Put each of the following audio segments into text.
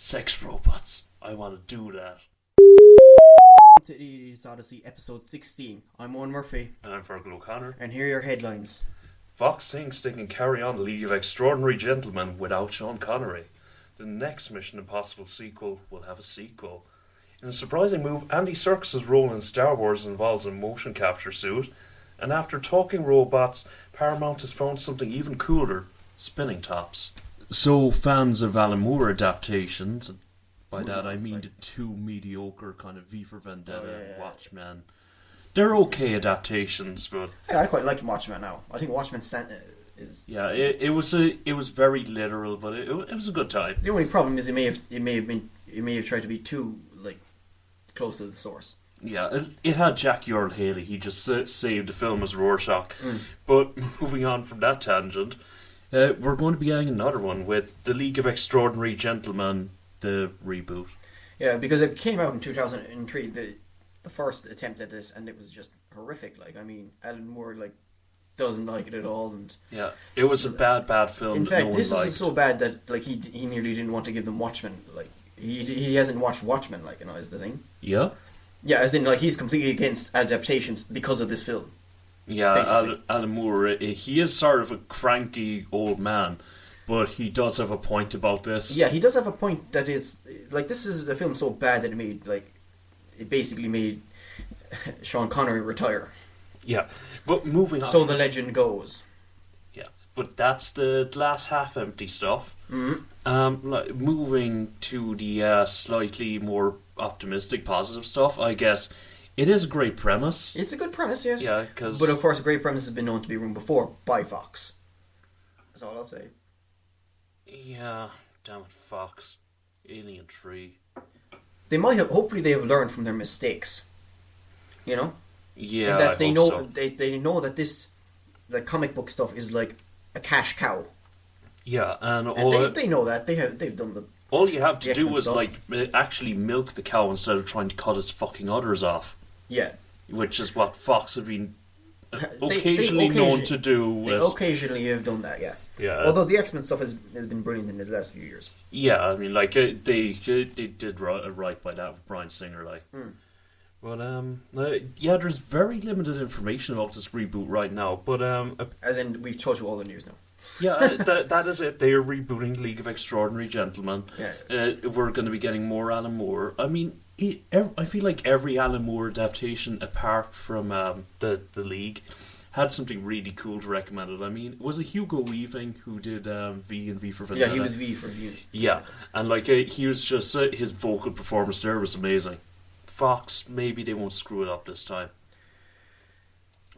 Sex robots. I want to do that. To Idiot's Odyssey, episode 16. I'm Owen Murphy. And I'm Fergal O'Connor. And here are your headlines. Fox thinks they can carry on the League of Extraordinary Gentlemen without Sean Connery. The next Mission Impossible sequel will have a sequel. In a surprising move, Andy Serkis' role in Star Wars involves a motion capture suit. And after talking robots, Paramount has found something even cooler: spinning tops. So fans of Alan Moore adaptations, by that I mean the two mediocre kind of V for Vendetta, Watchmen. They're okay adaptations, but I quite like Watchmen now. I think Watchmen is... Yeah, it was very literal, but it was a good time. The only problem is it may have tried to be too close to the source. Yeah, it had Jackie Earl Haley. He just saved the film as Rorschach. But moving on from that tangent, we're going to be getting another one with The League of Extraordinary Gentlemen, the reboot. Yeah, because it came out in 2003, the first attempt at this, and it was just horrific. Alan Moore doesn't like it at all, and yeah, it was a bad film. In fact, no this is so bad that he nearly didn't want to give them Watchmen. He hasn't watched Watchmen, is the thing. Yeah. Yeah, as in he's completely against adaptations because of this film. Yeah, Alan Moore, he is sort of a cranky old man, but he does have a point about this. Yeah, he does have a point that it's this is a film so bad that it basically made Sean Connery retire. Yeah, but moving on. So the legend goes. Yeah, but that's the glass half empty stuff. Mm-hmm. Moving to the slightly more optimistic, positive stuff, I guess. It is a great premise. It's a good premise, yes. Yeah, because... But of course, a great premise has been known to be ruined before by Fox. That's all I'll say. Yeah, damn it, Fox. Alien 3. They might have... Hopefully they have learned from their mistakes. You know? Yeah, and that I they hope know so. They know that this comic book stuff is like a cash cow. Yeah, and they know that. They've done the... All you have to do is stuff. actually milk the cow instead of trying to cut its fucking udders off. Yeah. Which is what Fox have been occasionally known to do. They occasionally have done that, yeah. Yeah. Although the X-Men stuff has been brilliant in the last few years. Yeah, I mean, they did right by that with Bryan Singer, But yeah, there's very limited information about this reboot right now. But as in, we've told you all the news now. Yeah, that is it. They are rebooting League of Extraordinary Gentlemen. Yeah. We're going to be getting more Alan Moore. I mean, I feel like every Alan Moore adaptation, apart from the League, had something really cool to recommend it. I mean, was it Hugo Weaving who did V and V for Vendetta? Yeah, he was V for V. Yeah, and he was just his vocal performance there was amazing. Fox, maybe they won't screw it up this time.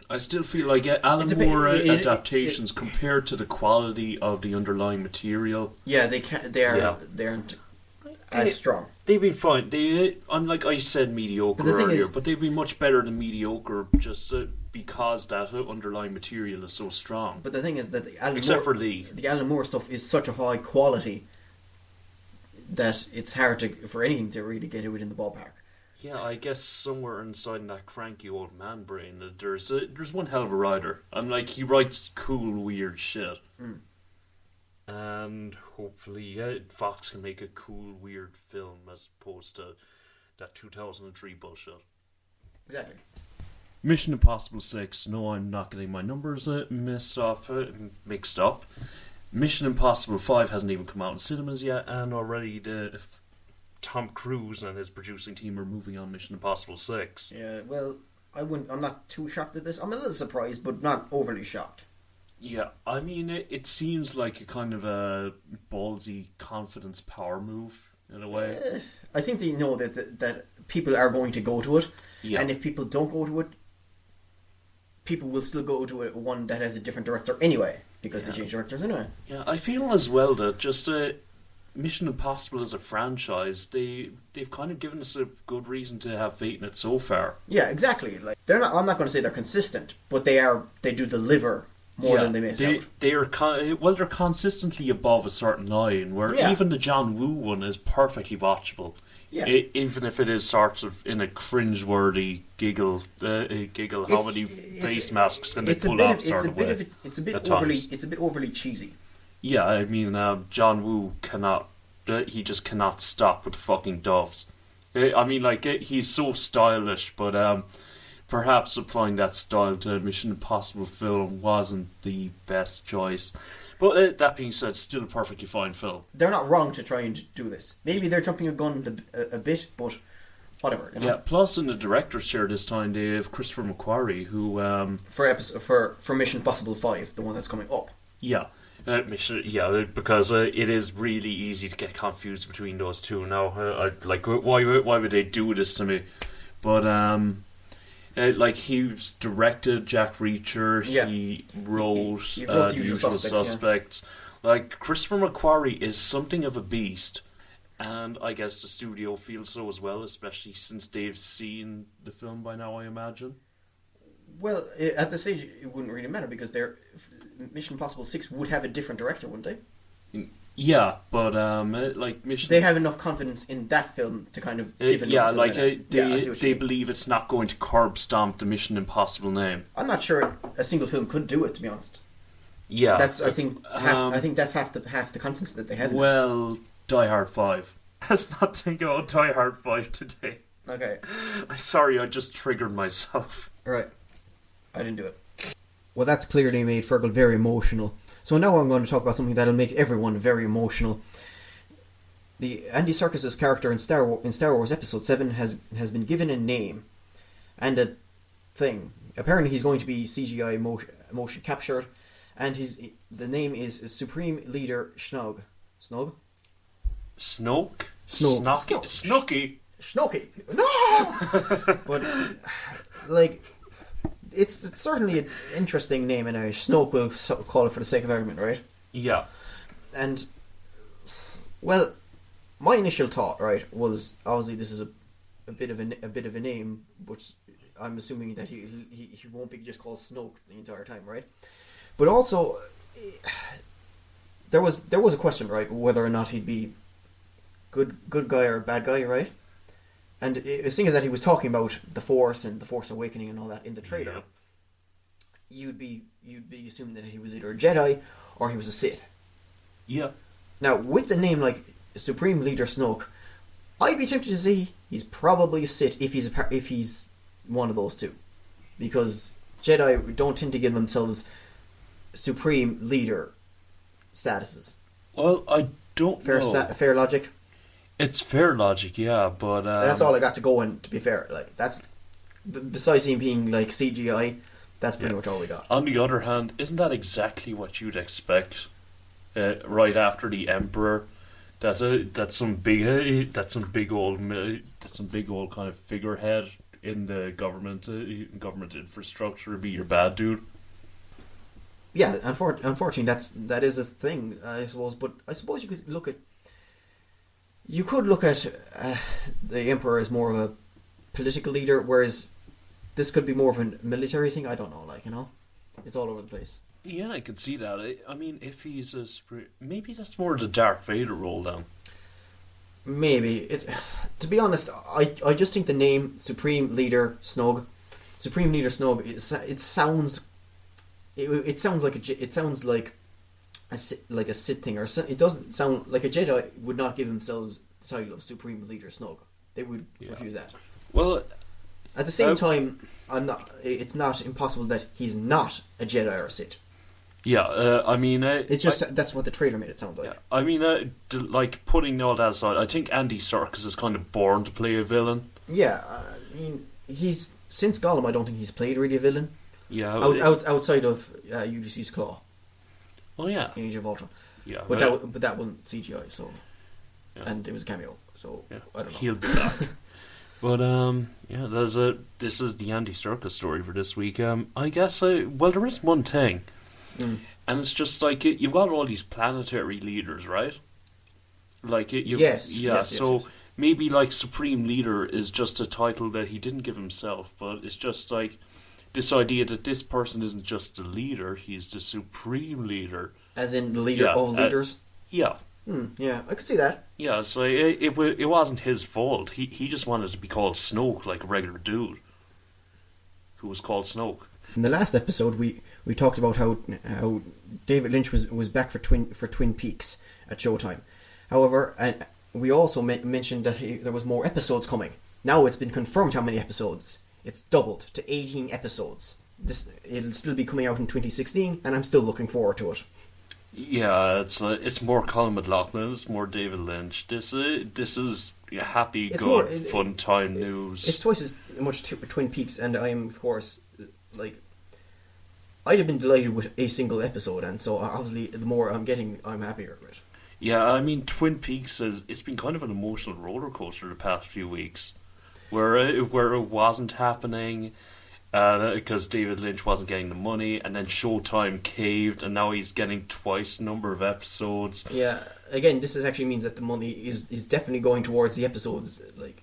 I still feel like Alan Moore adaptations compared to the quality of the underlying material. Yeah, they aren't as strong. They've been fine. Unlike I said mediocre earlier, but they've been much better than mediocre just because that underlying material is so strong. But the thing is that for Lee, the Alan Moore stuff is such a high quality that it's hard for anything to really get it within the ballpark. Yeah, I guess somewhere inside that cranky old man brain, there's one hell of a writer. He writes cool, weird shit. And hopefully Fox can make a cool, weird film as opposed to that 2003 bullshit. Exactly. Mission Impossible 6. No, I'm not getting my numbers mixed up. Mission Impossible 5 hasn't even come out in cinemas yet, and already Tom Cruise and his producing team are moving on Mission Impossible 6. Yeah, well, I'm not too shocked at this. I'm a little surprised, but not overly shocked. Yeah, I mean, it seems like a kind of a ballsy confidence power move, in a way. I think they know that people are going to go to it, yeah. And if people don't go to it, people will still go to one that has a different director anyway, because they change directors anyway. Yeah, I feel as well that just... Mission Impossible as a franchise, they've kind of given us a good reason to have faith in it so far. Yeah, exactly. They're not. I'm not going to say they're consistent, but they do deliver more than they miss out. They're consistently above a certain line. Where even the John Woo one is perfectly watchable. Yeah. Even if it is sort of in a cringe-worthy giggle. How many face masks can they pull off? It's a bit overly cheesy. Yeah, I mean, John Woo cannot he just cannot stop with the fucking doves. I mean, like, he's so stylish, but perhaps applying that style to a Mission Impossible film wasn't the best choice. But that being said, still a perfectly fine film. They're not wrong to try and do this. Maybe they're jumping a gun a bit, but whatever. You know? Yeah, plus in the director's chair this time they have Christopher McQuarrie, who for Mission Impossible 5, the one that's coming up. Yeah. Because it is really easy to get confused between those two now. Why would they do this to me? But like, he's directed Jack Reacher. Yeah. He wrote The Usual Suspects. Yeah. Like, Christopher McQuarrie is something of a beast, and I guess the studio feels so as well, especially since they've seen the film by now, I imagine. Well, at this stage, it wouldn't really matter because Mission Impossible 6 would have a different director, wouldn't they? Yeah, but like Mission... They have enough confidence in that film to kind of give another film. They believe it's not going to curb stomp the Mission Impossible name. I'm not sure a single film could do it, to be honest. Yeah, I think that's half the confidence that they have. Well, Die Hard 5. Let's not think about Die Hard 5 today. Okay. I'm sorry, I just triggered myself. Right. I didn't do it. Well, that's clearly made Fergal very emotional. So now I'm going to talk about something that'll make everyone very emotional. The Andy Serkis' character in Star Wars Episode 7 has been given a name and a thing. Apparently he's going to be CGI motion captured, and the name is Supreme Leader Snog. Snog? Snoke? Snooky? Snooky? No! But, like... It's certainly an interesting name anyway. Snoke will call it for the sake of argument, right? Yeah. And, well, my initial thought, right, was obviously this is a bit of a name, but I'm assuming that he won't be just called Snoke the entire time, right? But also, there was a question, right, whether or not he'd be good guy or bad guy, right? And the thing is that he was talking about the Force and the Force Awakening and all that in the trailer. Yeah. You'd be assuming that he was either a Jedi or he was a Sith. Yeah. Now, with the name like Supreme Leader Snoke, I'd be tempted to say he's probably a Sith if he's one of those two, because Jedi don't tend to give themselves Supreme Leader statuses. Well, I don't know. Fair logic. It's fair logic, yeah, but... that's all I got to go in, to be fair. Like, that's... Besides him being, like, CGI, that's pretty much all we got. On the other hand, isn't that exactly what you'd expect? Right after the Emperor, that's some big old kind of figurehead in the government infrastructure be your bad dude. Yeah, unfortunately, that is a thing, I suppose. But I suppose you could look at the Emperor as more of a political leader, whereas this could be more of a military thing. I don't know, it's all over the place. Yeah, I could see that. I mean, if he's maybe that's more the Darth Vader role then. Maybe to be honest, I just think the name Supreme Leader Snog, it sounds like a Sith thing, or it doesn't sound like a Jedi would not give themselves the title of Supreme Leader Snog. They would refuse that. Well, at the same time, it's not impossible that he's not a Jedi or a Sith. Yeah, I mean... it's just that's what the trailer made it sound like. Yeah, I mean, like, putting all that aside, I think Andy Serkis is kind of born to play a villain. Yeah, I mean, since Gollum, I don't think he's played really a villain. Yeah. Outside of Ulysses Claw. Oh, yeah. In Age of Ultron. Yeah. But that wasn't CGI, so... Yeah. And it was a cameo, so I don't know. He'll be back. But, this is the Andy Serkis story for this week. I guess, there is one thing. Mm. And it's just like, you've got all these planetary leaders, right? Like, yes. Maybe, like, Supreme Leader is just a title that he didn't give himself, but it's just like this idea that this person isn't just the leader, he's the Supreme Leader. As in the leader of leaders? Yeah. Yeah, I could see that. Yeah, so it wasn't his fault. He just wanted to be called Snoke, like a regular dude who was called Snoke. In the last episode, we talked about how David Lynch was back for Twin Peaks at Showtime, However, and we also mentioned that there was more episodes coming. Now it's been confirmed how many episodes. It's doubled to 18 episodes. It'll still be coming out in 2016, and I'm still looking forward to it. Yeah, it's more Colin McLaughlin, it's more David Lynch. This is happy, It's good, more, fun time news. It's twice as much Twin Peaks, and I am, of course, like, I'd have been delighted with a single episode, and so obviously the more I'm getting, I'm happier with it. Yeah, I mean, Twin Peaks it's been kind of an emotional roller coaster the past few weeks, where it wasn't happening because David Lynch wasn't getting the money, and then Showtime caved, and now he's getting twice the number of episodes. Yeah, again, this actually means that the money is definitely going towards the episodes. Like,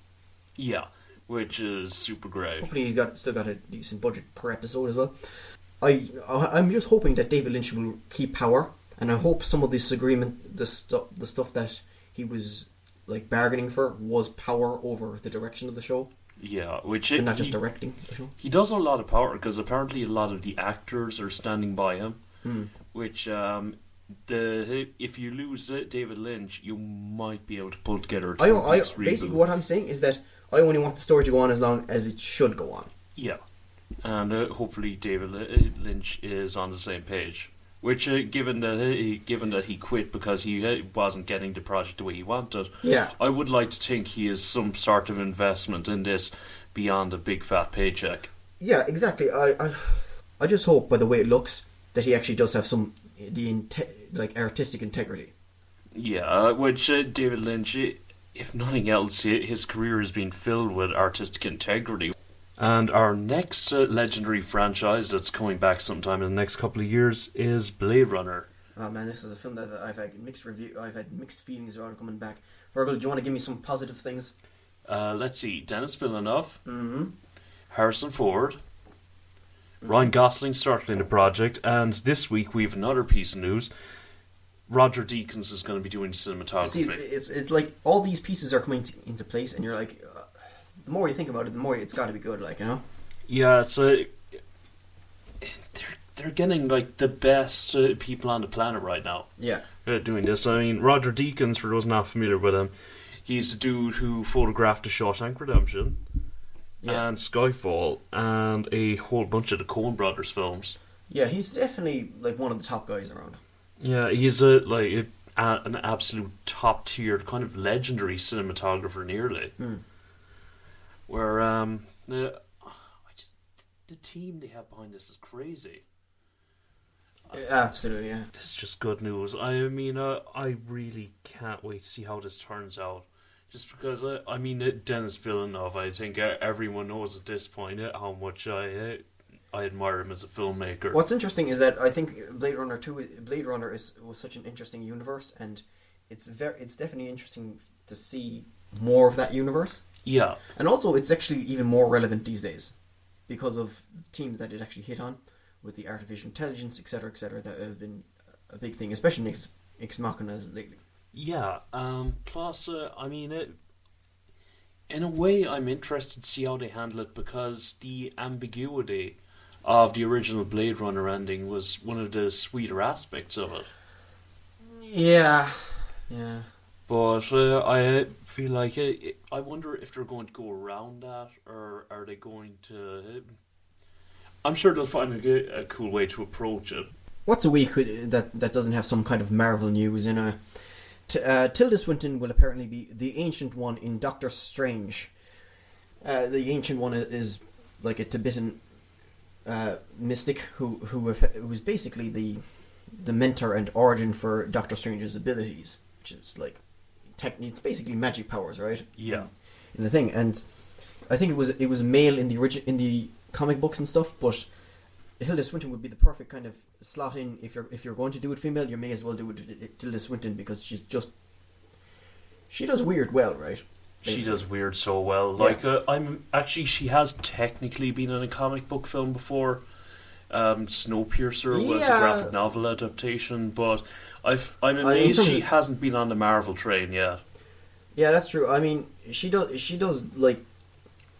yeah, which is super great. hopefully he's still got a decent budget per episode as well. I'm just hoping that David Lynch will keep power, and I hope some of this agreement, the stuff that he was like bargaining for, was power over the direction of the show. Yeah, And not just directing the show. He does have a lot of power because apparently a lot of the actors are standing by him. Which if you lose David Lynch, you might be able to pull together a Twin Peaks reboot. Basically, what I'm saying is that I only want the story to go on as long as it should go on. Yeah, and hopefully David Lynch is on the same page. Which, given that he quit because he wasn't getting the project the way he wanted, Yeah. I would like to think he has some sort of investment in this beyond a big fat paycheck. Yeah, exactly. I just hope, by the way it looks, that he actually does have some artistic integrity. Yeah, which David Lynch, if nothing else, his career has been filled with artistic integrity. And our next legendary franchise that's coming back sometime in the next couple of years is Blade Runner. Oh man, this is a film that I've had mixed feelings about coming back. Fergal, do you want to give me some positive things? Let's see, Dennis Villeneuve, Mm-hmm. Harrison Ford, Ryan Gosling starting the project, and this week we have another piece of news. Roger Deakins is going to be doing the cinematography. See, it's like all these pieces are coming into place, and you're like, the more you think about it, the more it's got to be good, like, you know? Yeah, so they're getting like the best people on the planet right now. Yeah. Doing this. I mean, Roger Deakins, for those not familiar with him, he's the dude who photographed The Shawshank Redemption and Skyfall and a whole bunch of the Coen Brothers films. Yeah, he's definitely like one of the top guys around. Yeah, he's an absolute top tier, kind of legendary cinematographer, nearly. Where the team they have behind this is crazy. Absolutely, yeah. This is just good news. I mean, I really can't wait to see how this turns out. Just because, Dennis Villeneuve, I think everyone knows at this point how much I admire him as a filmmaker. What's interesting is that I think Blade Runner was such an interesting universe, and it's definitely interesting to see more of that universe. Yeah. And also, it's actually even more relevant these days because of teams that it actually hit on with the artificial intelligence, etc., that have been a big thing, especially Ex Machina lately. Yeah. Plus, in a way, I'm interested to see how they handle it because the ambiguity of the original Blade Runner ending was one of the sweeter aspects of it. Yeah. But I feel like I wonder if they're going to go around that, or are they going to... I'm sure they'll find a cool way to approach it. What's a week that doesn't have some kind of Marvel news in a... Tilda Swinton will apparently be the Ancient One in Doctor Strange. The Ancient One is like a Tibetan mystic who's basically the mentor and origin for Doctor Strange's abilities, which is like it's basically magic powers, right? Yeah. In the thing, and I think it was male in the comic books and stuff, but Tilda Swinton would be the perfect kind of slot in. If you're going to do it female, you may as well do it Tilda Swinton, because she does weird well, right? Basically. She does weird so well. Yeah. Like, she has technically been in a comic book film before. Snowpiercer was a graphic novel adaptation, but I'm amazed she hasn't been on the Marvel train yet. Yeah, that's true. I mean, she does like,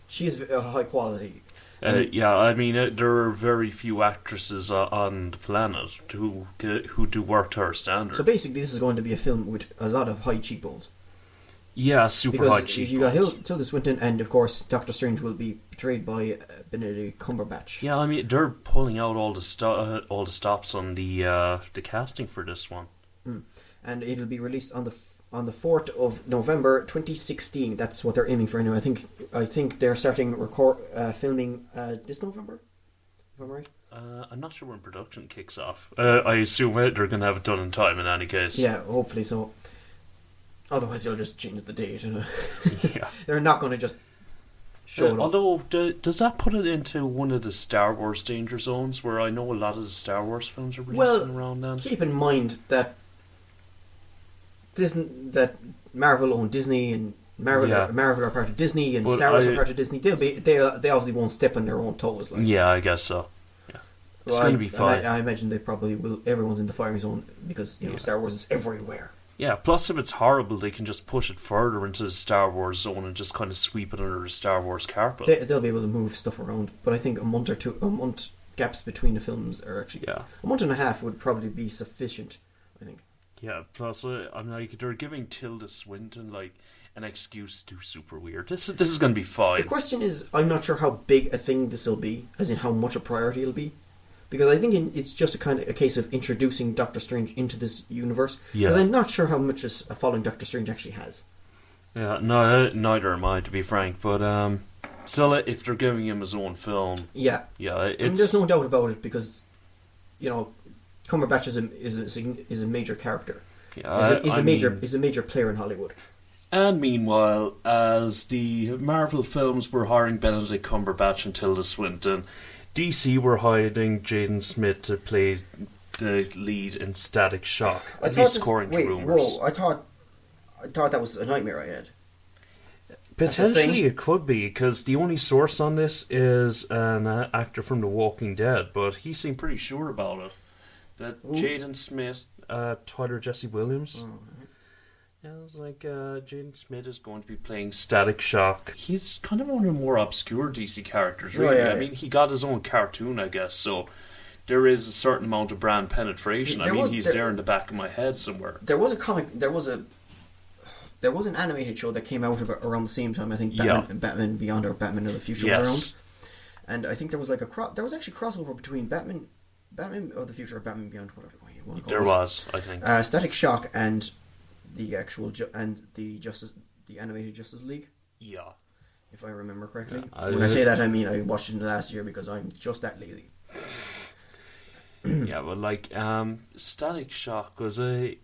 she's high quality. Yeah, I mean, there are very few actresses on the planet who do work to her standard. So basically, this is going to be a film with a lot of high cheekbones. Yeah, super high cheekbones. You got Tilda Swinton, and of course, Doctor Strange will be portrayed by Benedict Cumberbatch. Yeah, I mean, they're pulling out all the stops on the casting for this one. And it'll be released on the 4th of November 2016. That's what they're aiming for anyway. I think they're starting filming this November, if I'm right. I'm not sure when production kicks off. I assume they're going to have it done in time in any case. Yeah, hopefully so. Otherwise, they'll just change the date. Yeah. They're not going to just show it up. Although, does that put it into one of the Star Wars danger zones, where I know a lot of the Star Wars films are releasing around then? Keep in mind that Marvel own Disney, and Marvel are part of Disney, and Star Wars are part of Disney. They obviously won't step on their own toes. Yeah, I guess so. Yeah, it's going to be fine. I imagine they probably will. Everyone's in the firing zone because Star Wars is everywhere. Yeah, plus if it's horrible, they can just push it further into the Star Wars zone and just kind of sweep it under the Star Wars carpet. They'll be able to move stuff around, but I think a month gaps between the films are actually a month and a half would probably be sufficient. I think. Yeah, plus I'm like, they're giving Tilda Swinton like an excuse to do super weird. This is going to be fine. The question is, I'm not sure how big a thing this will be, as in how much a priority it'll be. Because I think it's just a case of introducing Doctor Strange into this universe. Because I'm not sure how much a following Doctor Strange actually has. Yeah, no, neither am I, to be frank. But still, if they're giving him his own film, and there's no doubt about it, because Cumberbatch is a major character. Yeah, he's a major player in Hollywood. And meanwhile, as the Marvel films were hiring Benedict Cumberbatch and Tilda Swinton, DC were hiring Jaden Smith to play the lead in Static Shock, at least according to rumours. Whoa, I thought that was a nightmare I had. Potentially it could be, because the only source on this is an actor from The Walking Dead, but he seemed pretty sure about it. That Jaden Smith, Tyler Jesse Williams... Oh, right. Yeah, it was like Jaden Smith is going to be playing Static Shock. He's kind of one of the more obscure DC characters, really. I mean, he got his own cartoon, I guess, so there is a certain amount of brand penetration. He's there in the back of my head somewhere. There was a comic, there was an animated show that came out around the same time. I think Batman Beyond or Batman of the Future was around. And I think there was like there was actually crossover between Batman of the Future or Batman Beyond, whatever you want to call it. There was, I think. Static Shock and the actual the animated Justice League. Yeah, if I remember correctly. When I say that, I mean I watched it in the last year because I'm just that lazy. Yeah, but like Static Shock was I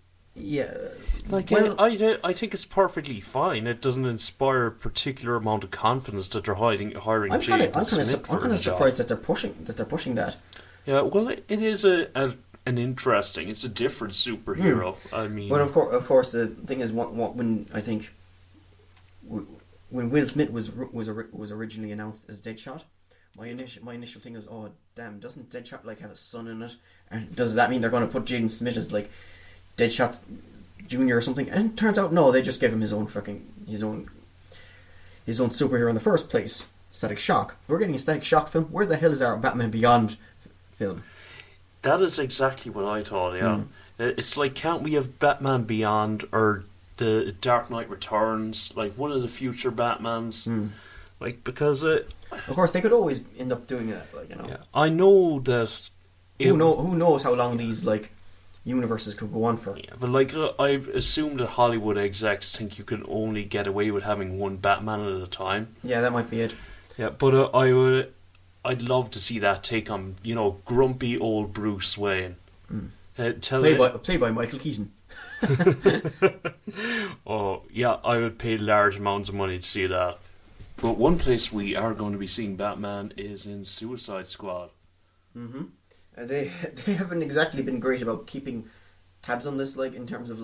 think it's perfectly fine. It doesn't inspire a particular amount of confidence that they're hiring I'm kind of surprised that they're pushing that. Yeah, well, it is an interesting. It's a different superhero. I mean, but of course, the thing is, when I think when Will Smith was originally announced as Deadshot, my initial thing is, oh damn, doesn't Deadshot like have a son in it? And does that mean they're going to put Jaden Smith as like Deadshot Junior or something? And it turns out no, they just gave him his own superhero in the first place, Static Shock. If we're getting a Static Shock film, where the hell is our Batman Beyond film? That is exactly what I thought, yeah. It's like, can't we have Batman Beyond or the Dark Knight Returns, like one of the future Batmans? Like, because... of course, they could always end up doing that, Yeah, I know that... Who knows how long these, universes could go on for. Yeah, but, I assume that Hollywood execs think you can only get away with having one Batman at a time. Yeah, that might be it. Yeah, but I'd love to see that take on, grumpy old Bruce Wayne. Played by Michael Keaton. Oh, yeah, I would pay large amounts of money to see that. But one place we are going to be seeing Batman is in Suicide Squad. Mm-hmm. They haven't exactly been great about keeping tabs on this, in terms of,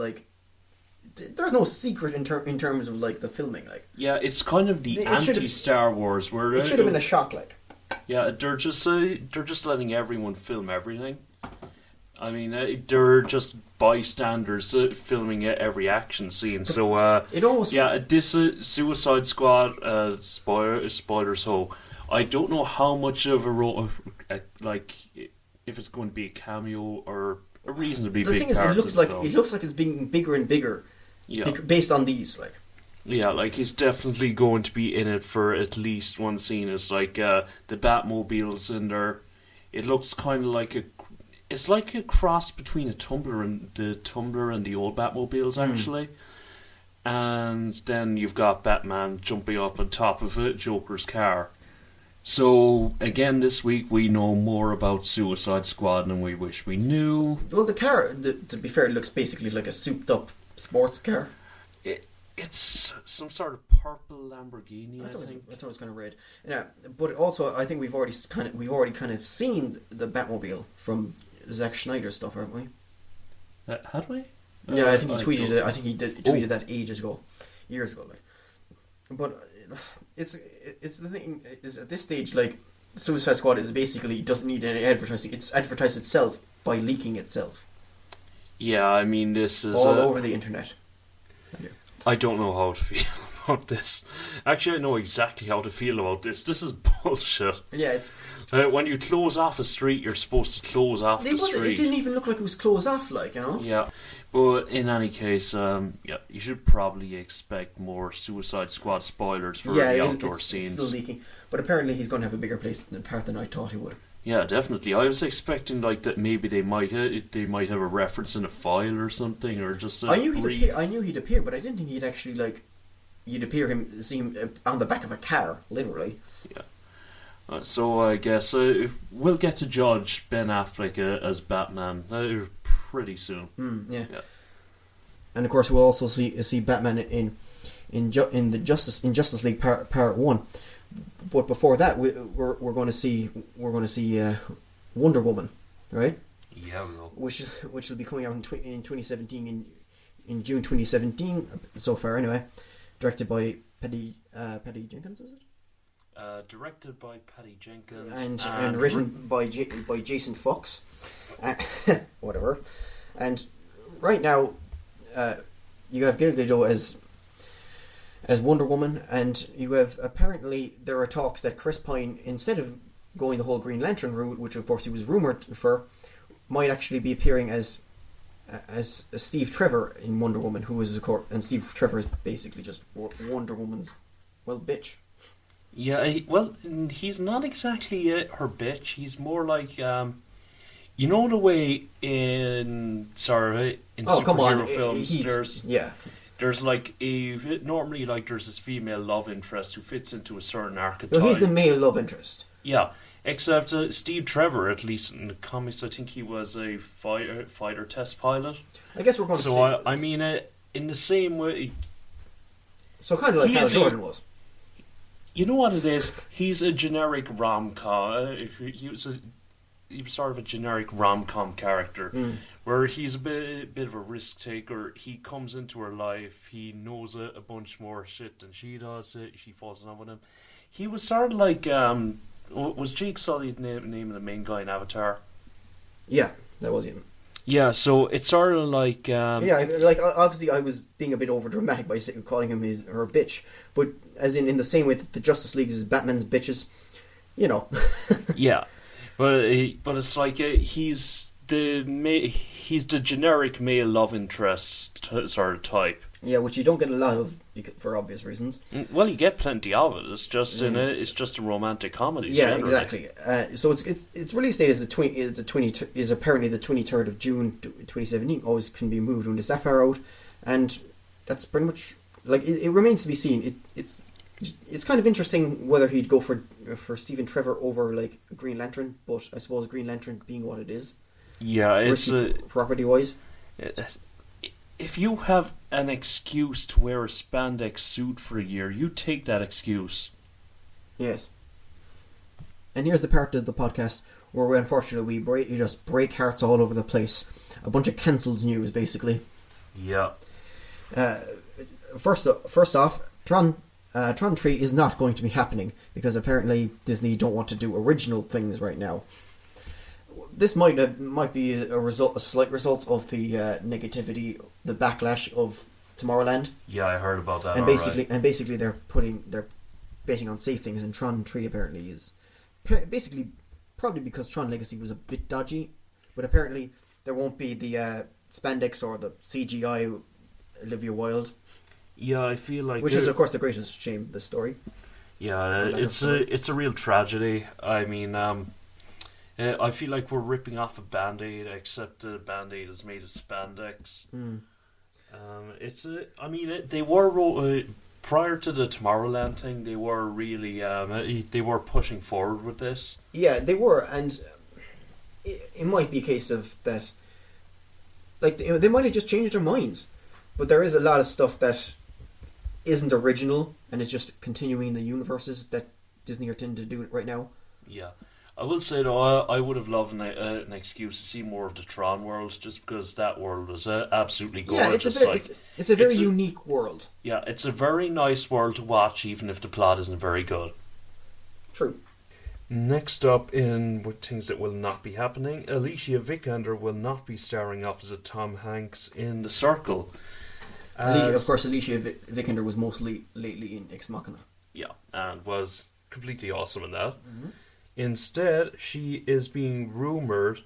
there's no secret in terms of, the filming, Yeah, it's kind of the anti-Star Wars, where... It should have been a shock, Yeah, they're just letting everyone film everything. I mean, they're just bystanders filming every action scene. So it almost this Suicide Squad spoilers. So I don't know how much of a role, like, if it's going to be a cameo or a reasonably The big thing is, part it looks of the like film. it looks like it's being bigger and bigger, Yeah. based on these. Like, Yeah, like he's definitely going to be in it for at least one scene. It's like the Batmobiles in there. It looks kind of like it's like a cross between a Tumbler and the old Batmobiles actually. And then you've got Batman jumping up on top of it, Joker's car. So again, this week we know more about Suicide Squad than we wish we knew. well, the car, to be fair, looks basically like a souped-up sports car. It's some sort of purple Lamborghini, I think. I thought it was kind of red. Yeah, but also I think we've already kind of seen the Batmobile from Zack Snyder stuff, haven't we? Had we? Yeah, I think he tweeted don't- it. I think he tweeted that years ago, like. But it's the thing is, at this stage, like, Suicide Squad is basically doesn't need any advertising. It's advertised itself by leaking itself Yeah, I mean, this is all over the internet. I don't know how to feel about this. Actually, I know exactly how to feel about this. This is bullshit. Yeah, it's When you close off a street, you're supposed to close off the it street. didn't even look like it was closed off, like, you know. Yeah, but in any case, yeah, you should probably expect more Suicide Squad spoilers for the outdoor scenes. It's still leaking, but apparently he's going to have a bigger part than I thought he would. Yeah, definitely. I was expecting like that maybe they might have a reference in a file or something, or just a I knew he'd brief. appear, but I didn't think he'd actually see him on the back of a car, literally. Yeah. So I guess we'll get to judge Ben Affleck as Batman pretty soon. Yeah. Yeah. And of course, we'll also see Batman in Justice League Part 1. But before that, we're going to see Wonder Woman, right? Yeah, we will. Which will be coming out in 2017 in June 2017 so far anyway. Directed by Patty Jenkins, is it? Directed by Patty Jenkins And written by Jason Fox, whatever. And right now, you have Gal Gadot as Wonder Woman, and you have apparently there are talks that Chris Pine, instead of going the whole Green Lantern route, which of course he was rumored for, might actually be appearing as Steve Trevor in Wonder Woman, who is and Steve Trevor is basically just Wonder Woman's bitch. Yeah, he's not exactly her bitch. He's more like you know the way in superhero films there's like normally like there's this female love interest who fits into a certain archetype. No, he's the male love interest. Yeah, except Steve Trevor, at least in the comics, I think he was a fighter test pilot. I guess we're going to see. So I mean, in the same way. So kind of like how Jordan was. You know what it is? He's a generic rom-com. He was sort of a generic rom-com character, where he's a bit of a risk taker. He comes into her life. He knows a bunch more shit than she does. She falls in love with him. He was sort of like was Jake Sully the name of the main guy in Avatar? Yeah, that was him. Yeah, so it's sort of like like obviously I was being a bit over dramatic by calling him her bitch, but as in the same way that the Justice League is Batman's bitches, you know. Yeah, but it's like he's the generic male love interest sort of type. Yeah, which you don't get a lot of for obvious reasons. Well, you get plenty of it. It's just it's just a romantic comedy. Yeah, generally. exactly. So its release date is is apparently the 23rd of June 2017. Always can be moved when it's that far out, and that's pretty much like it remains to be seen. It's kind of interesting whether he'd go for Stephen Trevor over like Green Lantern, but I suppose Green Lantern being what it is. Yeah, it's property wise. If you have an excuse to wear a spandex suit for a year, you take that excuse. Yes. And here's the part of the podcast where we unfortunately you just break hearts all over the place. A bunch of cancelled news, basically. Yeah. First off, Tron 3 is not going to be happening because apparently Disney don't want to do original things right now. This might be a slight result of the negativity, the backlash of Tomorrowland. Yeah, I heard about that. And basically they're betting on safe things, and Tron 3 apparently is basically probably because Tron Legacy was a bit dodgy, but apparently there won't be the spandex or the CGI Olivia Wilde. Yeah, I feel like which is of course the greatest shame of this story. Yeah, it's a real tragedy. I mean, I feel like we're ripping off a Band-Aid, except the Band-Aid is made of spandex. They were prior to the Tomorrowland thing. They were really they were pushing forward with this. Yeah, they were, and it might be a case of that. Like they might have just changed their minds, but there is a lot of stuff that isn't original and is just continuing the universes that Disney are tending to do right now. Yeah. I will say though, I would have loved an excuse to see more of the Tron world, just because that world was absolutely gorgeous. Yeah, it's a very unique world. Yeah, it's a very nice world to watch, even if the plot isn't very good. True. Next up, in things that will not be happening, Alicia Vikander will not be starring opposite Tom Hanks in The Circle. Of course, Alicia Vikander was mostly lately in Ex Machina. Yeah, and was completely awesome in that. Mm-hmm. Instead, she is being rumoured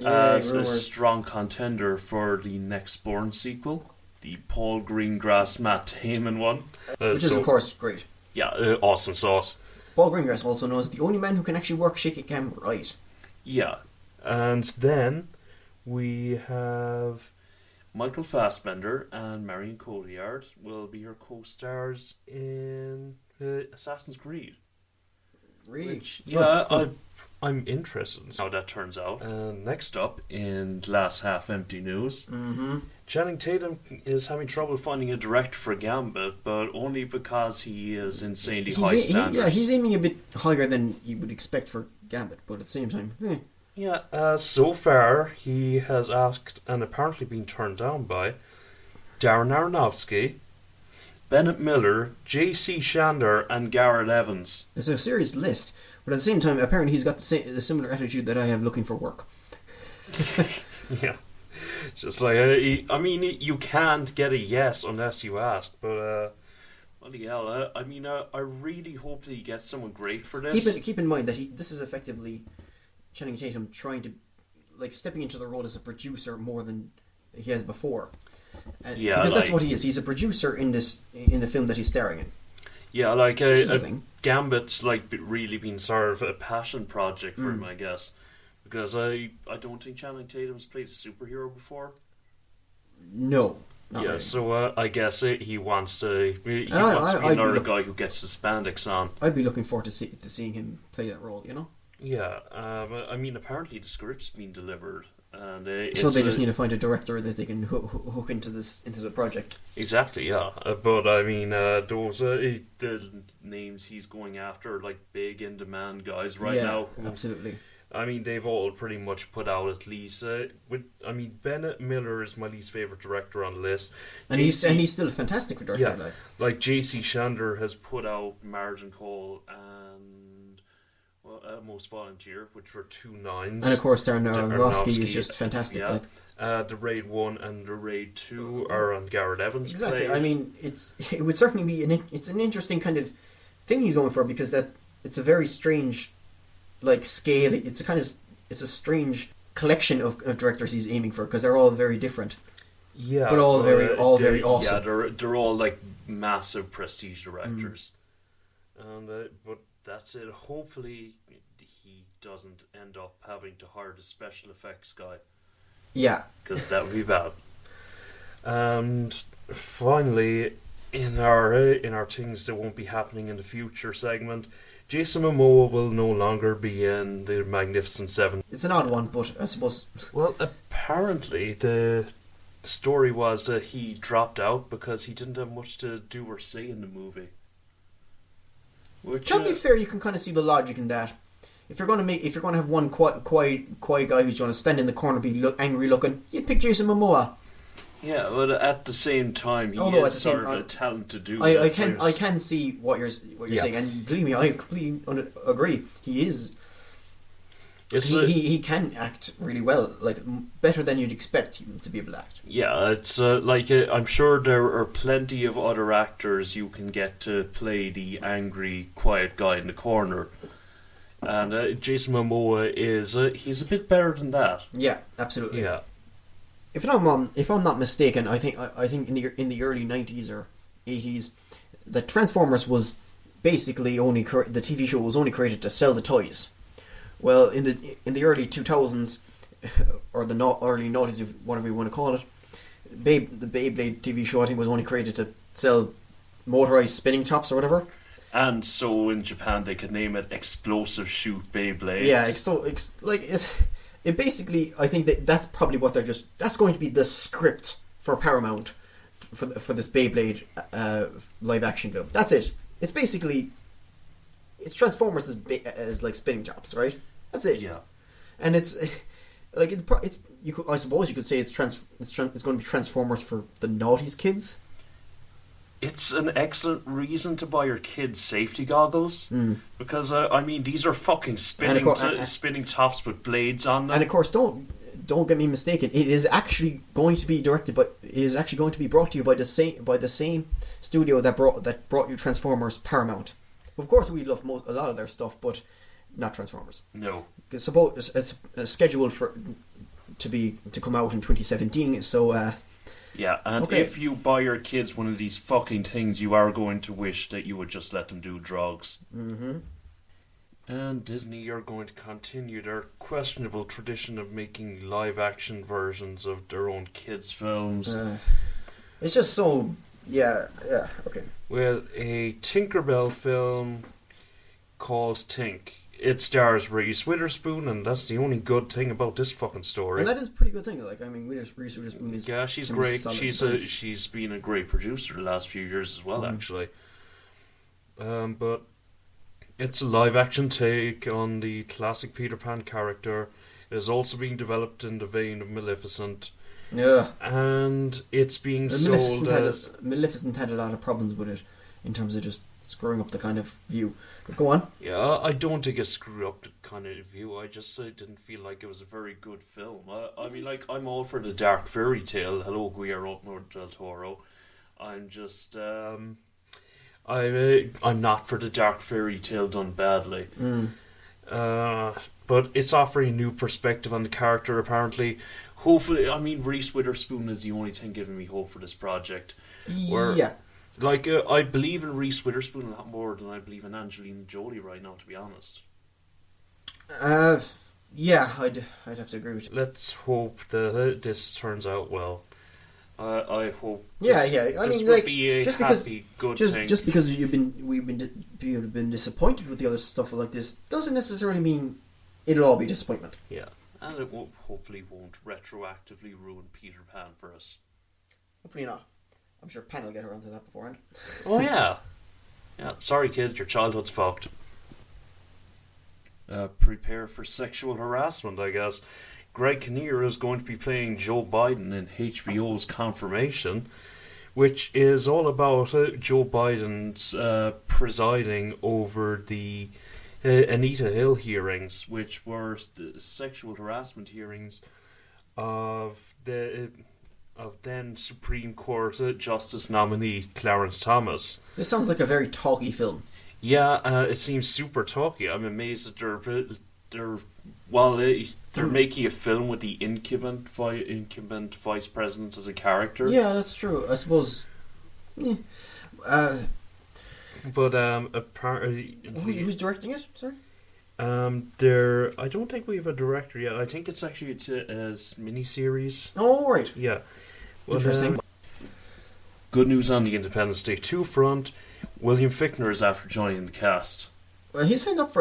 as a strong contender for the next Bourne sequel, the Paul Greengrass, Matt Damon one. Which is, of course, great. Yeah, awesome sauce. Paul Greengrass, also known as the only man who can actually work shaky cam right. Yeah, and then we have Michael Fassbender and Marion Cotillard will be her co-stars in Assassin's Creed. Really? I'm interested in how that turns out. Next up, in Glass Half Empty news, Channing Tatum is having trouble finding a director for Gambit, but only because he is insanely high standards. He's aiming a bit higher than you would expect for Gambit, but at the same time, Yeah, so far he has asked and apparently been turned down by Darren Aronofsky, Bennett Miller, J.C. Shander, and Garrett Evans. It's a serious list, but at the same time, apparently he's got the similar attitude that I have looking for work. Yeah. Just like, you can't get a yes unless you ask, but, bloody hell, I really hope that he gets someone great for this. Keep in mind that this is effectively Channing Tatum trying to, stepping into the role as a producer more than he has before. Because that's what he is. He's a producer in the film that he's starring in. Yeah, Gambit's really been sort of a passion project for him, I guess. Because I don't think Channing Tatum's played a superhero before. No. Not really. So I guess he wants to be another guy who gets the spandex on. I'd be looking forward to seeing him play that role, you know? Yeah, apparently the script's been delivered. And so they just need to find a director that they can hook into the project. Exactly, yeah. But those the names he's going after, big in demand guys right now. Absolutely. They've all pretty much put out at least. Bennett Miller is my least favorite director on the list, and he's still a fantastic director. Yeah, like J.C. Shander has put out Margin Call and Most Volunteer, which were 2 9s. And of course, Darren Aronofsky is just fantastic. Yeah. The Raid 1 and the Raid 2 are on Garrett Evans. Exactly. It would certainly be an interesting kind of thing he's going for, because it's a very strange scale. It's a strange collection of directors he's aiming for, because they're all very different. Yeah, but all very awesome. Yeah, they're all massive prestige directors. And but that's it. Hopefully he doesn't end up having to hire the special effects guy. Yeah, because that would be bad. And finally, in our things that won't be happening in the future segment, Jason Momoa will no longer be in the Magnificent Seven. It's an odd one, but I suppose. Well, apparently the story was that he dropped out because he didn't have much to do or say in the movie. To be fair, you can kind of see the logic in that. If you're going to have one quiet guy who's going to stand in the corner, be angry looking, you'd pick Jason Momoa. Yeah, but at the same time, he is sort of a talent to do. I can see what you're saying, and believe me, I completely agree. He is. He can act really well, like better than you'd expect him to be able to act. Yeah, it's I'm sure there are plenty of other actors you can get to play the angry, quiet guy in the corner, and Jason Momoa he's a bit better than that. Yeah, absolutely. Yeah. If I'm not mistaken, I think in the early 90s or 80s, the Transformers was basically the TV show was only created to sell the toys. Well, in the early 2000s, or the early noughties, whatever you want to call it, the Beyblade TV show I think was only created to sell motorized spinning tops or whatever. And so in Japan they could name it Explosive Shoot Beyblade. Yeah, it basically, I think that's probably what that's going to be the script for Paramount for this Beyblade live action film. That's it. It's basically Transformers as like spinning tops, right? That's it. Yeah. And it's like I suppose you could say it's going to be Transformers for the naughties kids. It's an excellent reason to buy your kids safety goggles because these are fucking spinning tops with blades on them. And of course, don't get me mistaken. It is actually going to be brought to you by the same studio that brought you Transformers, Paramount. Of course, we love a lot of their stuff, but not Transformers. No, suppose it's scheduled to come out in 2017. So. Yeah, and if you buy your kids one of these fucking things, you are going to wish that you would just let them do drugs. Mm-hmm. And Disney are going to continue their questionable tradition of making live-action versions of their own kids' films. It's just so... Yeah, okay. Well, a Tinkerbell film called Tink. It stars Reese Witherspoon, and that's the only good thing about this fucking story. And that is a pretty good thing. Like, I mean, Reese Witherspoon is... Yeah, she's great. She's been a great producer the last few years as well, actually. But it's a live-action take on the classic Peter Pan character. It is also being developed in the vein of Maleficent. Yeah. And it's being sold as... Maleficent had a lot of problems with it, in terms of just screwing up the kind of view. But go on. Yeah, I don't think it screwed up the kind of view. I just didn't feel like it was a very good film. I mean, like, I'm all for the dark fairy tale. Hello, Guillermo del Toro. I'm just... I'm not for the dark fairy tale done badly. But it's offering a new perspective on the character, apparently. Hopefully, I mean, Reese Witherspoon is the only thing giving me hope for this project. Yeah. Like, I believe in Reese Witherspoon a lot more than I believe in Angelina Jolie right now, to be honest. Yeah, I'd have to agree with you. Let's hope that this turns out well. I hope. Yeah. I mean, like, be a good thing. Just because we've been disappointed with the other stuff like this doesn't necessarily mean it'll all be disappointment. Yeah, and it hopefully won't retroactively ruin Peter Pan for us. Hopefully not. I'm sure Pan will get around to that beforehand. Oh yeah. Yeah. Sorry, kids, your childhood's fucked. Prepare for sexual harassment, I guess. Greg Kinnear is going to be playing Joe Biden in HBO's Confirmation, which is all about Joe Biden's presiding over the Anita Hill hearings, which were the sexual harassment hearings of then Supreme Court Justice nominee Clarence Thomas. This sounds like a very talky film. Yeah, it seems super talky. I'm amazed that they're making a film with the incumbent vice president as a character. Yeah, that's true. I suppose. Yeah. But apparently, who's directing it? Sorry. I don't think we have a director yet. I think it's a miniseries. Oh, right. Yeah. Well, interesting. Good news on the Independence Day 2 front. William Fichtner is after joining the cast. Well, he's signing up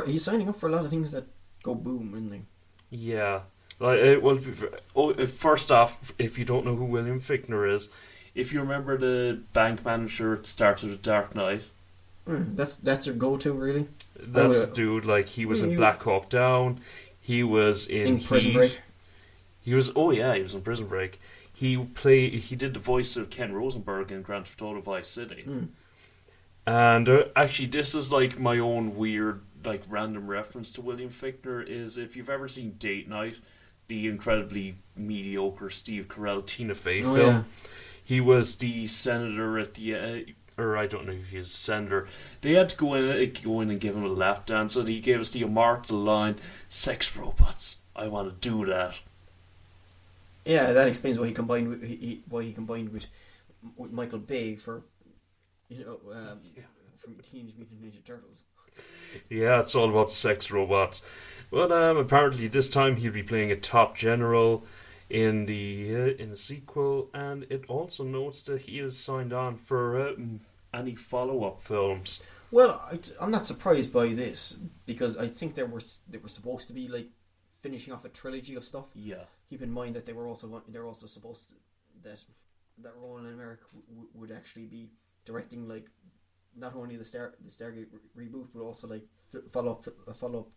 for a lot of things that go boom, isn't he? Yeah. First off, if you don't know who William Fichtner is, if you remember the bank manager at the start of The Dark Knight. That's your go-to, really? That's the dude, like, he was in Black Hawk Down, he was in Prison Break. He was in Prison Break. He did the voice of Ken Rosenberg in Grand Theft Auto Vice City. And actually, this is like my own weird like random reference to William Fichtner is if you've ever seen Date Night, the incredibly mediocre Steve Carell Tina Fey film. Yeah. He was the senator at the or I don't know if he was a senator. They had to go in and give him a lap dance, and he gave us the immortal line, "Sex robots, I want to do that." Yeah, that explains why he combined with Michael Bay for from Teenage Mutant Ninja Turtles. Yeah, it's all about sex robots. But apparently this time he'll be playing a top general in the sequel, and it also notes that he is signed on for any follow-up films. Well, I'm not surprised by this because I think they were supposed to be like finishing off a trilogy of stuff. Yeah. Keep in mind that they're also supposed to, that Roland Emmerich would actually be directing like not only the Stargate reboot but also like follow up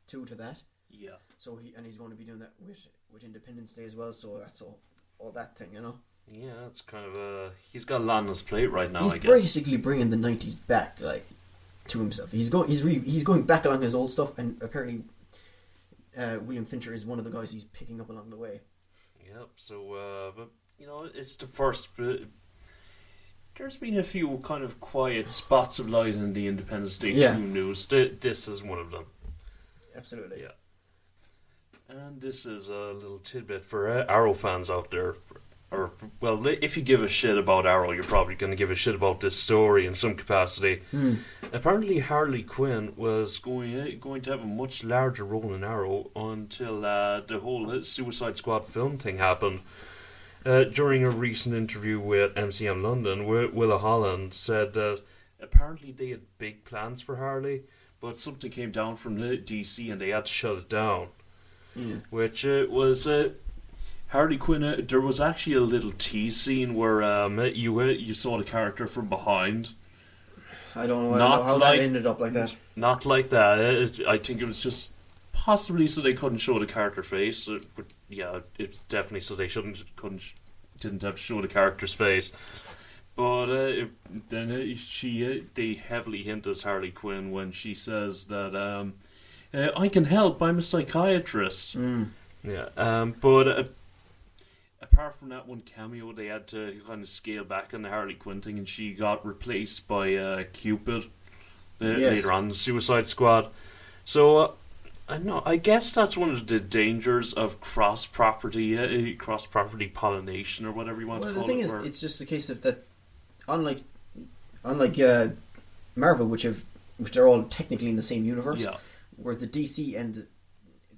2 to that. Yeah. So he's going to be doing that with Independence Day as well. So that's all that thing, you know. Yeah, it's kind of he's got a lot on his plate right now. He's I guess basically bringing the '90s back, like, to himself. He's going back along his old stuff, and apparently, William Fincher is one of the guys he's picking up along the way. Yep. So, but it's the first. There's been a few kind of quiet spots of light in the Independence Day 2 news. This is one of them. Absolutely. Yeah. And this is a little tidbit for Arrow fans out there. Or, well, if you give a shit about Arrow, you're probably going to give a shit about this story in some capacity. Apparently, Harley Quinn was going to have a much larger role in Arrow until the whole Suicide Squad film thing happened. During a recent interview with MCM London, Willa Holland said that apparently they had big plans for Harley, but something came down from the DC and they had to shut it down. Yeah. Which was Harley Quinn. There was actually a little tease scene where you saw the character from behind. I don't know how that ended up like that. Not like that. I think it was just possibly so they couldn't show the character face. But yeah, it's definitely so they didn't have to show the character's face. But then they heavily hint as Harley Quinn when she says that I can help. I'm a psychiatrist. Yeah. But apart from that one cameo, they had to kind of scale back on the Harley Quinn thing, and she got replaced by Cupid later on in the Suicide Squad. So I guess that's one of the dangers of cross property pollination or whatever you want to call it. Well, the thing is, it's just a case of that. Unlike Marvel, which are all technically in the same universe, where the DC and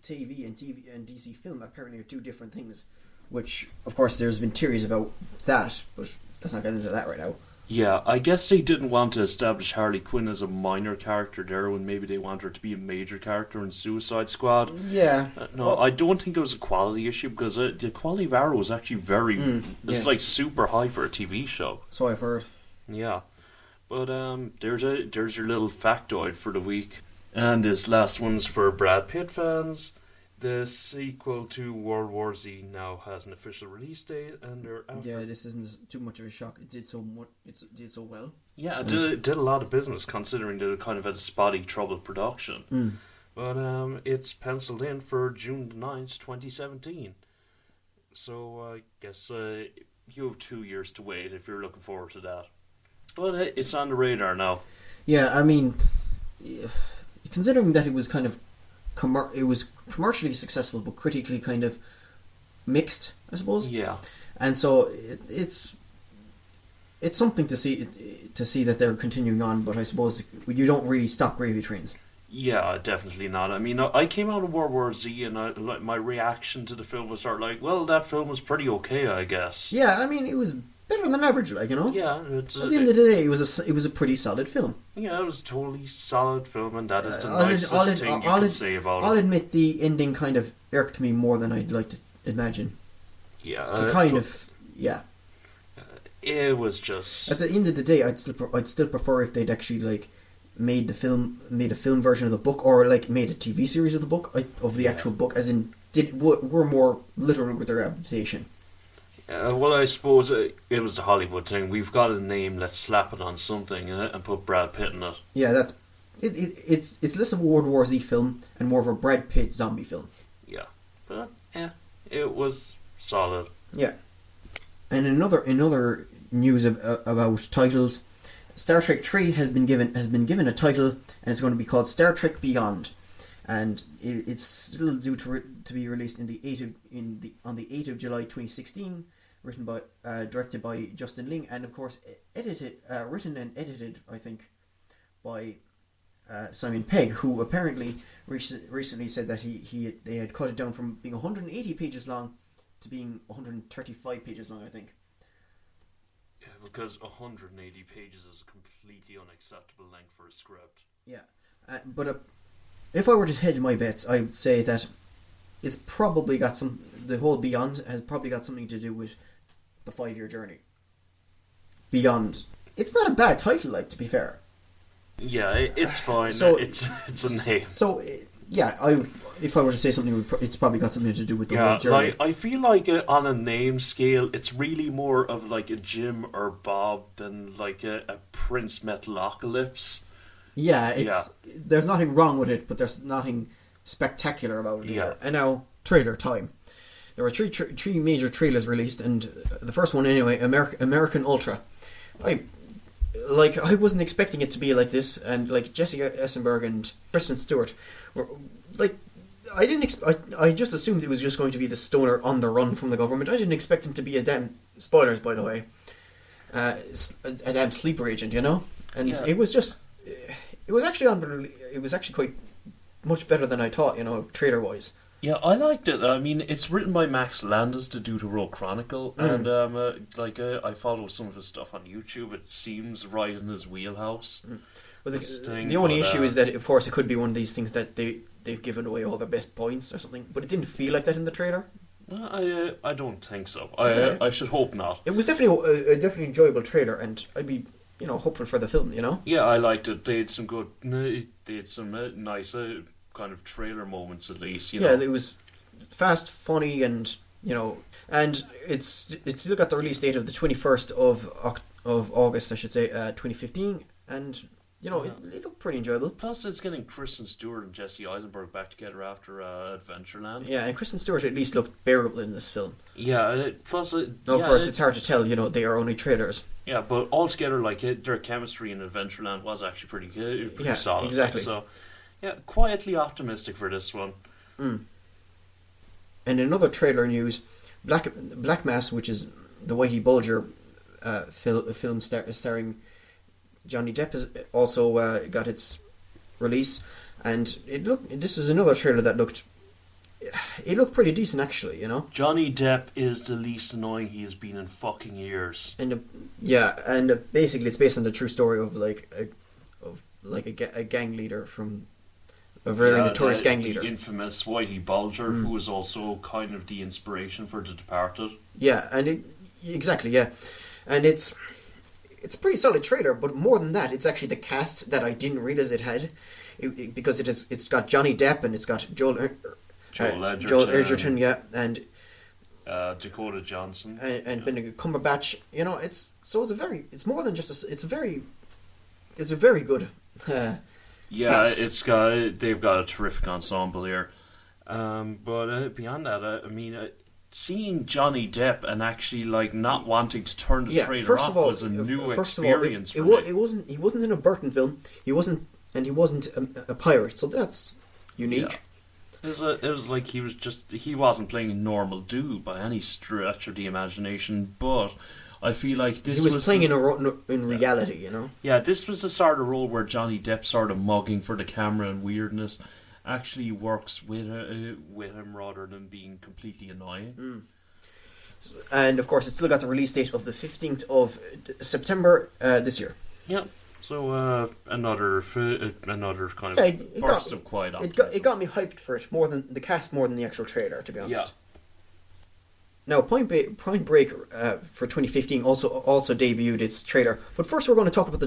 TV and DC film apparently are 2 different things. Which, of course, there's been theories about that, but let's not get into that right now. Yeah, I guess they didn't want to establish Harley Quinn as a minor character there when maybe they want her to be a major character in Suicide Squad. Yeah. I don't think it was a quality issue because the quality of Arrow was actually very... it's like super high for a TV show. So I've heard. Yeah. But there's your little factoid for the week. And this last one's for Brad Pitt fans. The sequel to World War Z now has an official release date, and this isn't too much of a shock. It did so well. Yeah, it did a lot of business considering that it kind of had a spotty, troubled production. But it's penciled in for June the 9th, 2017. So I guess you have 2 years to wait if you're looking forward to that. But it's on the radar now. Yeah, I mean, considering that it was kind of it was commercially successful but critically kind of mixed, I suppose. Yeah. And so it's something to see that they're continuing on, but I suppose you don't really stop gravy trains. Yeah, definitely not. I mean, I came out of World War Z and my reaction to the film was sort of like, well, that film was pretty okay, I guess. Yeah, I mean, it was better than average, like, you know. Yeah, at the end of the day, it was a pretty solid film. Yeah, it was a totally solid film, and that is the nicest thing you can say about it. I'll admit the ending kind of irked me more than I'd like to imagine. Yeah, it was just at the end of the day, I'd still prefer if they'd actually like made a film version of the book, or like made a TV series of the book of the actual book, as in were more literal with their adaptation. Well, I suppose it was the Hollywood thing. We've got a name, let's slap it on something and put Brad Pitt in it. Yeah, that's it's less of a World War Z film and more of a Brad Pitt zombie film. Yeah, but it was solid. Yeah. And another news about titles, Star Trek 3 has been given a title, and it's going to be called Star Trek Beyond, and it's still due to be released on the 8th of July 2016. Directed by Justin Ling, and of course written and edited, I think, by Simon Pegg, who apparently recently said that they had cut it down from being 180 pages long to being 135 pages long, I think. Yeah, because 180 pages is a completely unacceptable length for a script. Yeah, but if I were to hedge my bets, I would say that it's probably got the whole Beyond has probably got something to do with the 5-year journey. Beyond. It's not a bad title, like, to be fair. Yeah, it's fine. So, it's a name. So, yeah, if I were to say something, it's probably got something to do with the whole journey. Like, I feel like on a name scale, it's really more of like a Jim or Bob than like a Prince Metalocalypse. Yeah, there's nothing wrong with it, but there's nothing spectacular about it either. And now, trailer time. There were three major trailers released, and the first one anyway, American Ultra. I wasn't expecting it to be like this, and like Jesse Eisenberg and Kristen Stewart were like, I just assumed it was just going to be the stoner on the run from the government. I didn't expect him to be a damn, spoilers by the way, a damn sleeper agent, you know. And it was actually quite much better than I thought, you know, trailer wise. Yeah, I liked it. I mean, it's written by Max Landis, the dude who wrote Chronicle, and I follow some of his stuff on YouTube. It seems right in his wheelhouse. Well, the only issue is that, of course, it could be one of these things that they've given away all their best points or something, but it didn't feel like that in the trailer. I don't think so. I should hope not. It was definitely a definitely enjoyable trailer, and I'd be, you know, hopeful for the film, you know? Yeah, I liked it. They had some nice kind of trailer moments, at least, you know. Yeah, it was fast, funny, and, you know, and it's still got the release date of the 21st of August, I should say, 2015, and, you know, it looked pretty enjoyable. Plus, it's getting Kristen Stewart and Jesse Eisenberg back together after Adventureland. Yeah, and Kristen Stewart at least looked bearable in this film. Yeah, of course, it's hard to tell, you know, they are only trailers. Yeah, but altogether, like, their chemistry in Adventureland was actually pretty solid. Exactly. So, yeah, quietly optimistic for this one. And another trailer news, Black Mass, which is the Whitey Bulger film starring Johnny Depp, has also got its release, and this is another trailer that looked pretty decent, actually, you know. Johnny Depp is the least annoying he has been in fucking years. And basically it's based on the true story of a gang leader from a very notorious gang leader, the infamous Whitey Bulger, who was also kind of the inspiration for The Departed. Yeah, and exactly, and it's a pretty solid trailer. But more than that, it's actually the cast that I didn't realize it had, because it's got Johnny Depp and it's got Joel Edgerton, yeah, and Dakota Johnson and Benedict Cumberbatch. You know, it's more than just it's a very good. They've got a terrific ensemble here. But beyond that, I mean, seeing Johnny Depp and actually like not wanting to turn the trailer off was a new experience for me. He wasn't in a Burton film. He wasn't a pirate, so that's unique. Yeah. It was like he wasn't playing a normal dude by any stretch of the imagination, but I feel like this was playing in reality, you know. Yeah, this was the sort of role where Johnny Depp sort of mugging for the camera and weirdness actually works with him rather than being completely annoying. And of course, it's still got the release date of the 15th of September this year. Yeah. So another kind of burst of quiet optimism. It got me hyped for it more than the actual trailer, to be honest. Yeah. Now, Point Break for 2015 also debuted its trailer. But first, we're going to talk about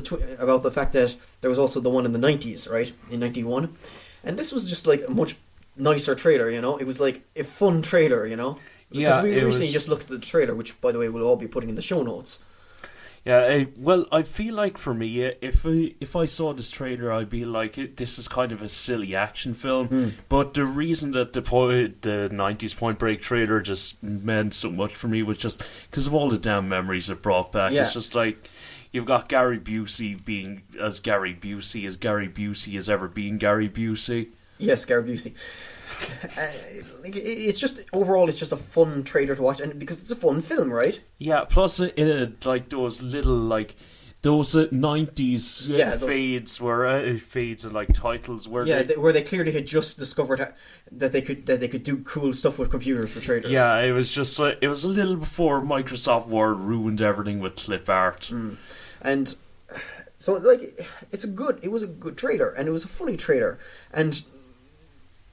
the fact that there was also the one in the 90s, right? In 91. And this was just like a much nicer trailer, you know? It was like a fun trailer, you know? Because we recently just looked at the trailer, which, by the way, we'll all be putting in the show notes. Yeah, well, I feel like for me, if I saw this trailer, I'd be like, this is kind of a silly action film. But the reason that the 90s Point Break trailer just meant so much for me was just because of all the damn memories it brought back. Yeah. It's just like, you've got Gary Busey being as Gary Busey has ever been Gary Busey. Yes, Gary Busey. It's just overall, it's just a fun trailer to watch, and because it's a fun film, right? Yeah. Plus, like those little those 90s fades where fades and like titles where where they clearly had just discovered that they could do cool stuff with computers for trailers. Yeah, it was just it was a little before Microsoft Word ruined everything with clip art. And so like it was a good trailer, and it was a funny trailer, and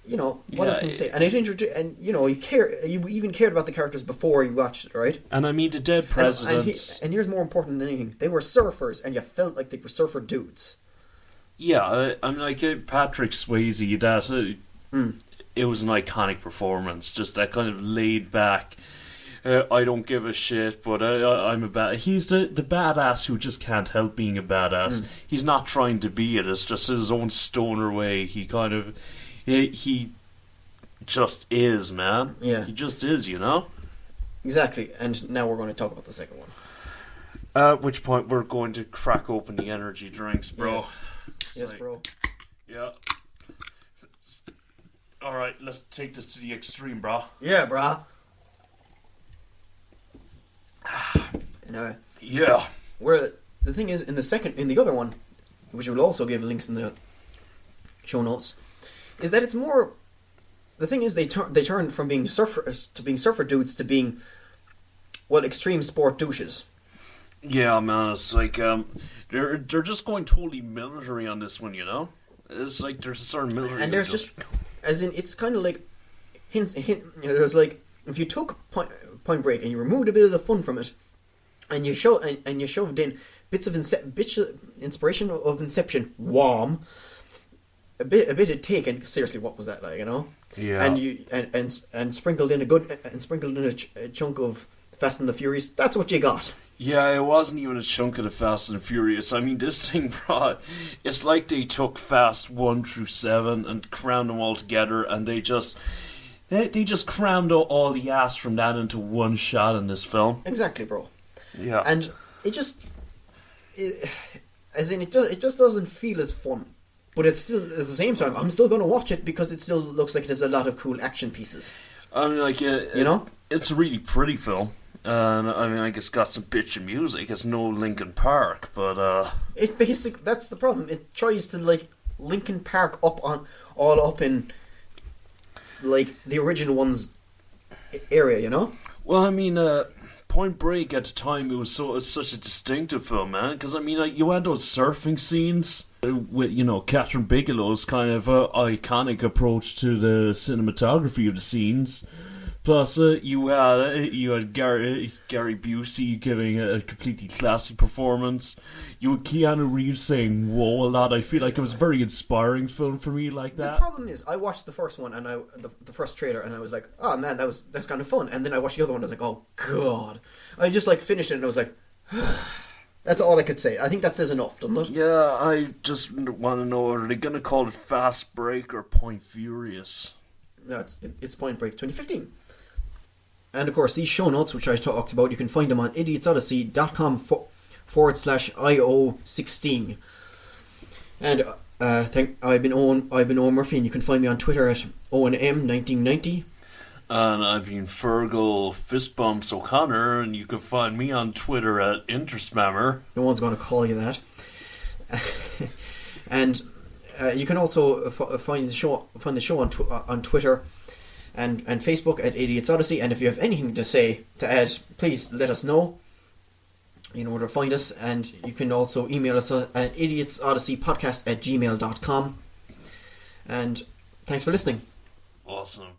you know what else can you say? And it introduced, and you know you even cared about the characters before you watched it, right? And I mean the dead presidents. And here's more important than anything: they were surfers, and you felt like they were surfer dudes. Yeah, I'm like Patrick Swayze. That it was an iconic performance. Just that kind of laid back. I don't give a shit, but I'm a bad. He's the badass who just can't help being a badass. He's not trying to be it. It's just his own stoner way. He kind of. He just is, man. Yeah. He just is, you know? Exactly. And now we're going to talk about the second one. At which point we're going to crack open the energy drinks, bro. Yes, bro. Yeah. Alright, let's take this to the extreme, bro. Yeah, brah. Yeah. Where the thing is, in the other one, which we'll also give links in the show notes, is that it's more. The thing is, they turn from being surfers to being surfer dudes to being, well, extreme sport douches. Yeah, man, it's like they're just going totally military on this one, you know. It's like there's a certain military, and there's just as in it's kind of like hint. There's like if you took Point Break and you removed a bit of the fun from it, and you shoved in bits of inspiration of Inception, Wham. A bit of take, and seriously, what was that like? You know, yeah. And you and sprinkled in a chunk of Fast and the Furious. That's what you got. Yeah, it wasn't even a chunk of the Fast and Furious. I mean, this thing, bro, it's like they took Fast 1 through 7 and crammed them all together, and they just crammed all the ass from that into one shot in this film. Exactly, bro. Yeah, and it just doesn't feel as fun. But it's still, at the same time, I'm still going to watch it because it still looks like it has a lot of cool action pieces. I mean, like, you know? It's a really pretty film. And, I mean, like, it's got some bitchin' music. It's no Linkin Park, but, It basically, that's the problem. It tries to, like, Linkin Park all up in, like, the original one's area, you know? Well, I mean, Point Break at the time, it was such a distinctive film, man. Because, I mean, like, you had those surfing scenes with, you know, Catherine Bigelow's kind of iconic approach to the cinematography of the scenes. Plus, you had Gary Busey giving a completely classy performance. You had Keanu Reeves saying "whoa" a lot. I feel like it was a very inspiring film for me, like that. The problem is, I watched the first one and the first trailer, and I was like, "Oh man, that's kind of fun." And then I watched the other one, and I was like, "Oh god!" I just like finished it, and I was like, "That's all I could say." I think that says enough, doesn't it? Yeah, I just want to know: are they going to call it Fast Break or Point Furious? No, it's Point Break 2015. And of course, these show notes, which I talked about, you can find them on idiotsodyssey.com/IO16. And I've been Owen Murphy, and you can find me on Twitter at OwenM1990. And I've been Fergal Fistbumps O'Connor, and you can find me on Twitter at Interspammer. No one's going to call you that. And you can also find the show on Twitter and Facebook at Idiots Odyssey. And if you have anything to add, please let us know. You know where to find us, and you can also email us at idiotsodysseypodcast@gmail.com. And thanks for listening. Awesome.